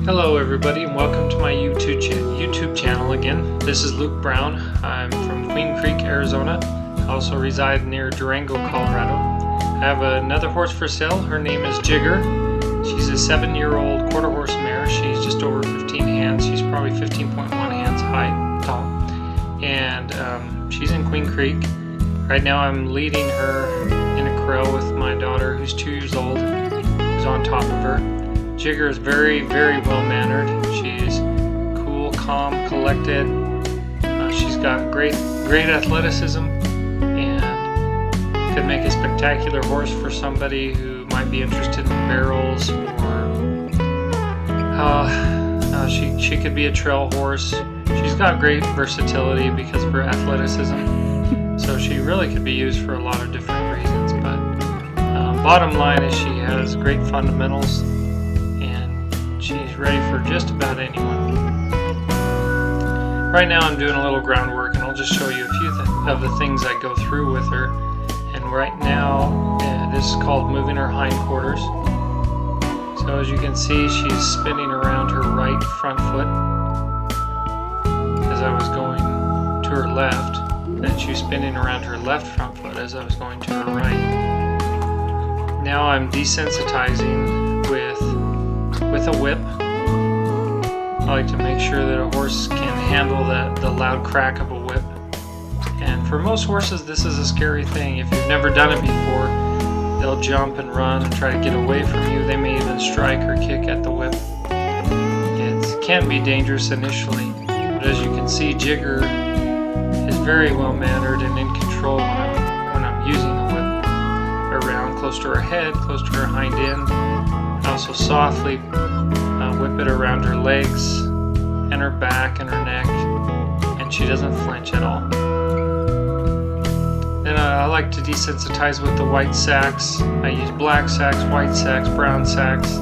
Hello everybody and welcome to my YouTube channel again. This is Luke Brown. I'm from Queen Creek, Arizona. I also reside near Durango, Colorado. I have another horse for sale. Her name is Jigger. She's a 7-year-old quarter horse mare. She's just over 15 hands. She's probably 15.1 hands tall. And she's in Queen Creek. Right now I'm leading her in a corral with my daughter who's 2 years old, who's on top of her. Jigger is very, very well mannered. She's cool, calm, collected. She's got great athleticism and could make a spectacular horse for somebody who might be interested in barrels, or she could be a trail horse. She's got great versatility because of her athleticism, so she really could be used for a lot of different reasons. But bottom line is she has great fundamentals. She's ready for just about anyone. Right now I'm doing a little groundwork and I'll just show you a few of the things I go through with her. And right now this is called moving her hindquarters. So as you can see, she's spinning around her right front foot as I was going to her left. Then she's spinning around her left front foot as I was going to her right. Now I'm desensitizing with a whip. I like to make sure that a horse can handle the loud crack of a whip. And for most horses this is a scary thing. If you've never done it before, they'll jump and run and try to get away from you. They may even strike or kick at the whip. It can be dangerous initially, but as you can see, Jigger is very well mannered and in control when I'm using the whip around close to her head, close to her hind end. I also softly whip it around her legs and her back and her neck, and she doesn't flinch at all. Then I like to desensitize with the white sacks. I use black sacks, white sacks, brown sacks.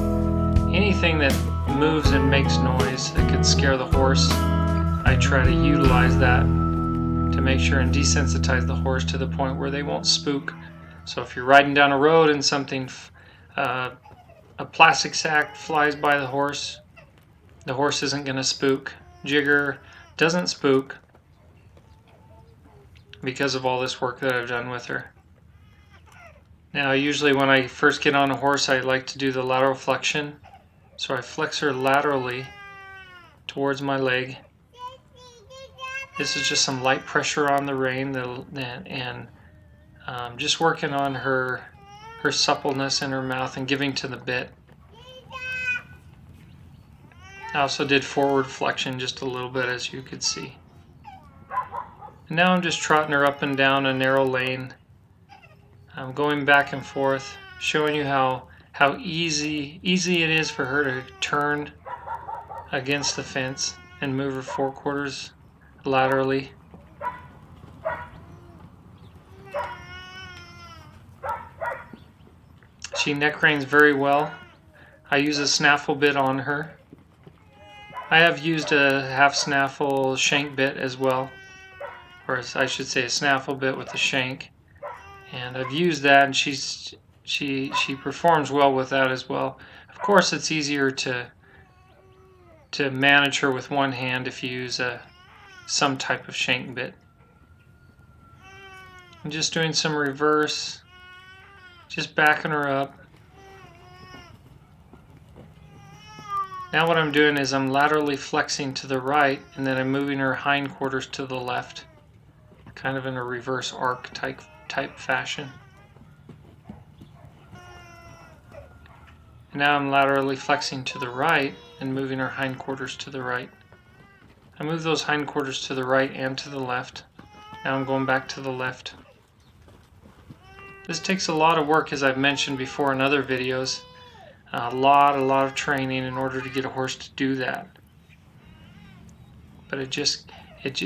Anything that moves and makes noise that could scare the horse, I try to utilize that to make sure and desensitize the horse to the point where they won't spook. So if you're riding down a road and something a plastic sack flies by the horse isn't going to spook. Jigger doesn't spook because of all this work that I've done with her. Now usually when I first get on a horse, I like to do the lateral flexion. So I flex her laterally towards my leg. This is just some light pressure on the rein and just working on her suppleness in her mouth and giving to the bit. I also did forward flexion just a little bit, as you could see. And now I'm just trotting her up and down a narrow lane. I'm going back and forth, showing you how easy it is for her to turn against the fence and move her forequarters laterally. She neck reins very well. I use a snaffle bit on her. I have used a half snaffle shank bit as well, or I should say a snaffle bit with a shank. And I've used that, and she performs well with that as well. Of course, it's easier to manage her with one hand if you use some type of shank bit. I'm just doing some reverse. Just backing her up. Now what I'm doing is I'm laterally flexing to the right, and then I'm moving her hindquarters to the left, kind of in a reverse arc type fashion. And now I'm laterally flexing to the right and moving her hindquarters to the right. I move those hindquarters to the right and to the left. Now I'm going back to the left. This takes a lot of work, as I've mentioned before in other videos. A lot of training in order to get a horse to do that. But it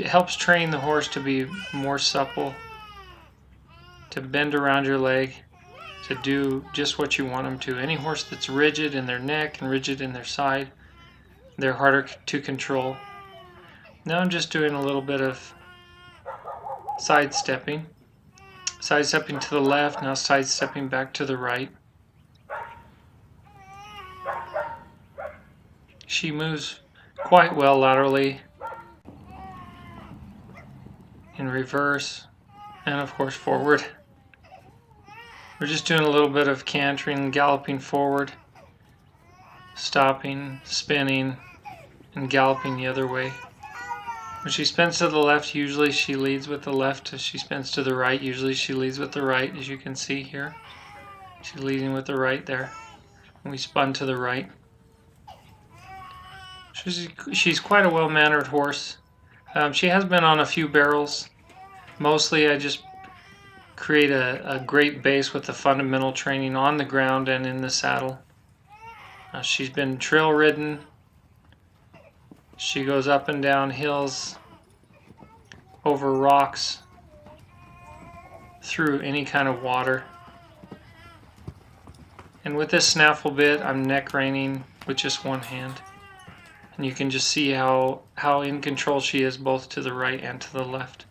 helps train the horse to be more supple, to bend around your leg, to do just what you want them to. Any horse that's rigid in their neck and rigid in their side, they're harder to control. Now I'm just doing a little bit of sidestepping. Sidestepping to the left, now sidestepping back to the right. She moves quite well laterally, in reverse, and of course forward. We're just doing a little bit of cantering, galloping forward, stopping, spinning, and galloping the other way. When she spins to the left, usually she leads with the left. As she spins to the right, usually she leads with the right, as you can see here. She's leading with the right there. And we spun to the right. She's quite a well-mannered horse. She has been on a few barrels. Mostly I just create a great base with the fundamental training on the ground and in the saddle. She's been trail ridden. She goes up and down hills, over rocks, through any kind of water. And with this snaffle bit, I'm neck reining with just one hand. And you can just see how in control she is, both to the right and to the left.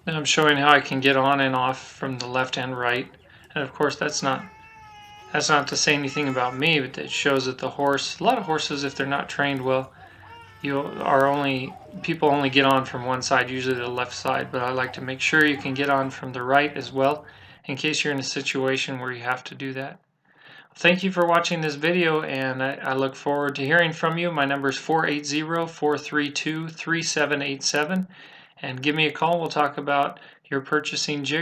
Now I'm showing how I can get on and off from the left and right. And of course that's not to say anything about me, but it shows that the horse, a lot of horses, if they're not trained well, people only get on from one side, usually the left side, but I like to make sure you can get on from the right as well, in case you're in a situation where you have to do that. Thank you for watching this video, and I look forward to hearing from you. My number is 480-432-3787, and give me a call. We'll talk about your purchasing Jigger.